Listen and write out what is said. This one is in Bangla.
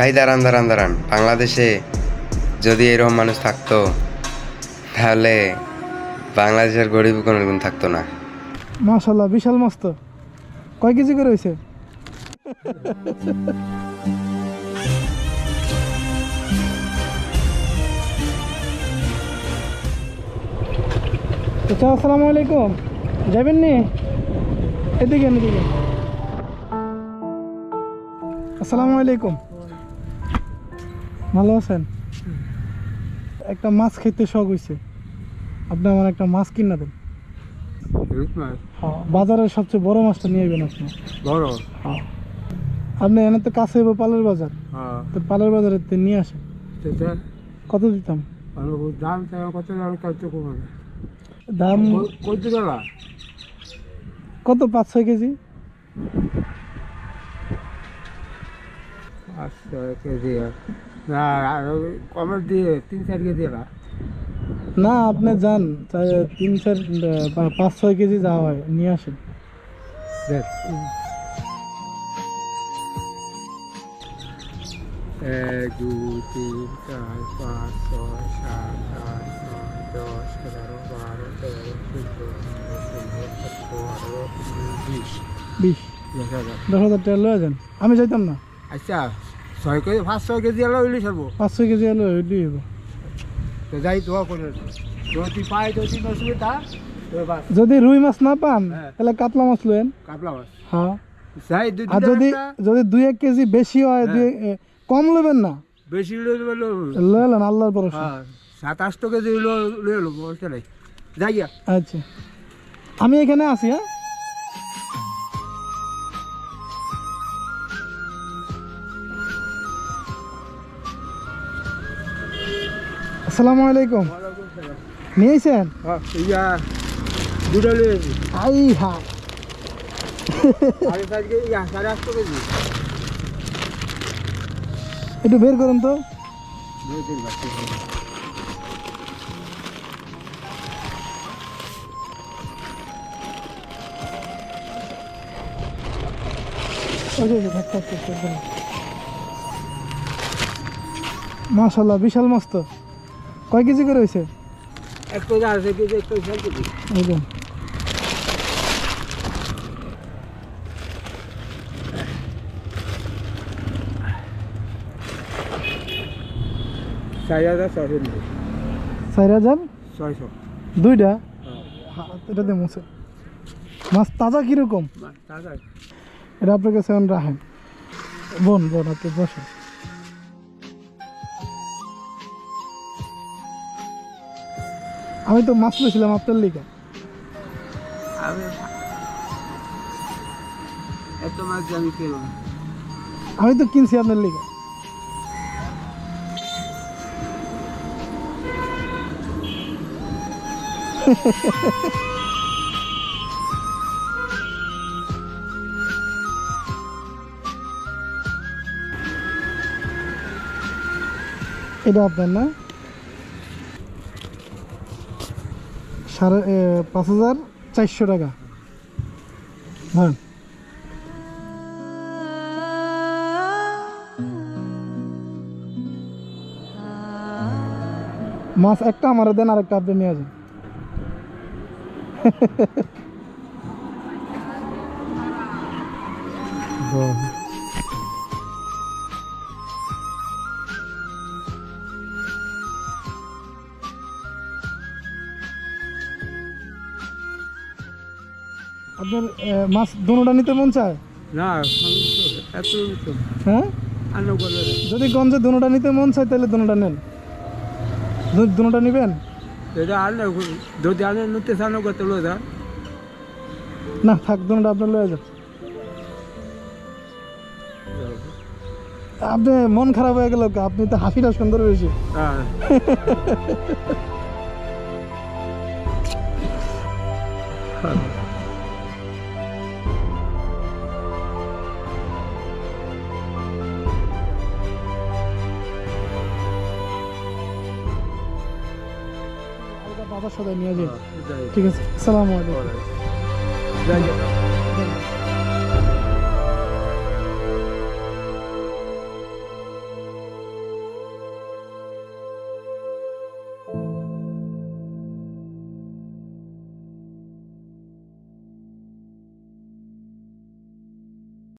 ভাই দাঁড়ান দাঁড়ান দাঁড়ান, বাংলাদেশে যদি এরকম মানুষ থাকতো তাহলে বাংলাদেশের গরিব কোনোদিন থাকতো না। মাশাআল্লাহ, বিশাল মস্ত। কয় কেজি করে হয়েছে? আচ্ছা, আসসালামু আলাইকুম। যাবেন নি? এদিকে এদিকে। আসসালামু আলাইকুম। ভালো আছেন? একটা মাছ খেতে শখ হয়েছে, আপনি আমার একটা মাছ কিনা দেন। বাজারের সবচেয়ে বড় মাছটা নিয়ে যাবেন আপনি। বড়? হ্যাঁ, আপনি এনে তো কাছে হইব পালের বাজার, তো পালের বাজারে নিয়ে আসেন। কত দিতাম? দাম কত? কত কমাবে দাম কত গেল? কত? 5-6 কেজি। 5-6 কেজি না, কমে দিয়ে 3-4 কেজি না। না, আপনি যান, 5-6 কেজি যা হয় নিয়ে আসেন। দেখ, 1, 2, 3, 4, 5, 6, 7, 8, 9, 10, 11, 12, 13, 14, 15, 16, 17, 18, 19, 20। 10,000 টাকা লয়ে যান, আমি যাইতাম না। আচ্ছা, 6 কেজি 5-6 কেজি এলো হইলে সরবো। 5-6 কেজি এলো হইলেই হইব। তো যাই দোয়া করে যদি পাই যদি অসুবিধা। যদি রুই মাছ না পান হ্যাঁ। তাহলে কাতলা মাছ লয়েন। কাতলা মাছ হ্যাঁ, যাই আর যদি 2-1 কেজি বেশি হয়, কম নেবেন না, বেশি লয়ে নেন, আল্লাহর ভরসা। 7-8 কেজি লয়ে এলো বলতে নাই। যাই গিয়া। আচ্ছা, আমি এখানে আছি। হ্যাঁ, আসসালামু আলাইকুম। নিয়েছেন? ইয়া দুটো লয়েছি। আই হা, আগে আজকে 8.5 কেজি। একটু বের করুন তো। মাশাআল্লাহ, বিশাল মস্ত। কয় কেজি করে হয়েছে? 1 কেজি আছে, কেজি 1 কেজি। একদম। সাইয়া 4,000 দুইটা। এটা দিয়ে মুছে। মাছ তাজা কিরকম? এটা আপনার কাছে রাখেন। বোন আপনি বসেন। আমি তো মাছ পেয়েছিলাম আপনার লিগা। এত মাছ আমি পেলাম। আমি তো কিনছি আপনার লিগা। এটা আপনার না? 5,400 টাকা। হ্যাঁ, মাছ একটা আমার দেন, আর একটা আপনি নিয়ে যান। আপনার মাছ দুটোটা নিতে মন চায়? না, এত হ্যাঁ, যদি গঞ্জে দুটোটা নিতে মন চায় তাহলে দুটোটা নেন। দুটোটা নিবেন? এটা আনলে যদি আনে নিতে চান কত লো যা না, থাক, দুটোটা আপনার লয়ে যান। আপনি মন খারাপ হয়ে গেল, আপনি তো হাসিটা সুন্দর বেশি। বাবার সাথে নিয়ে যাই। ঠিক আছে, আসসালামু আলাইকুম।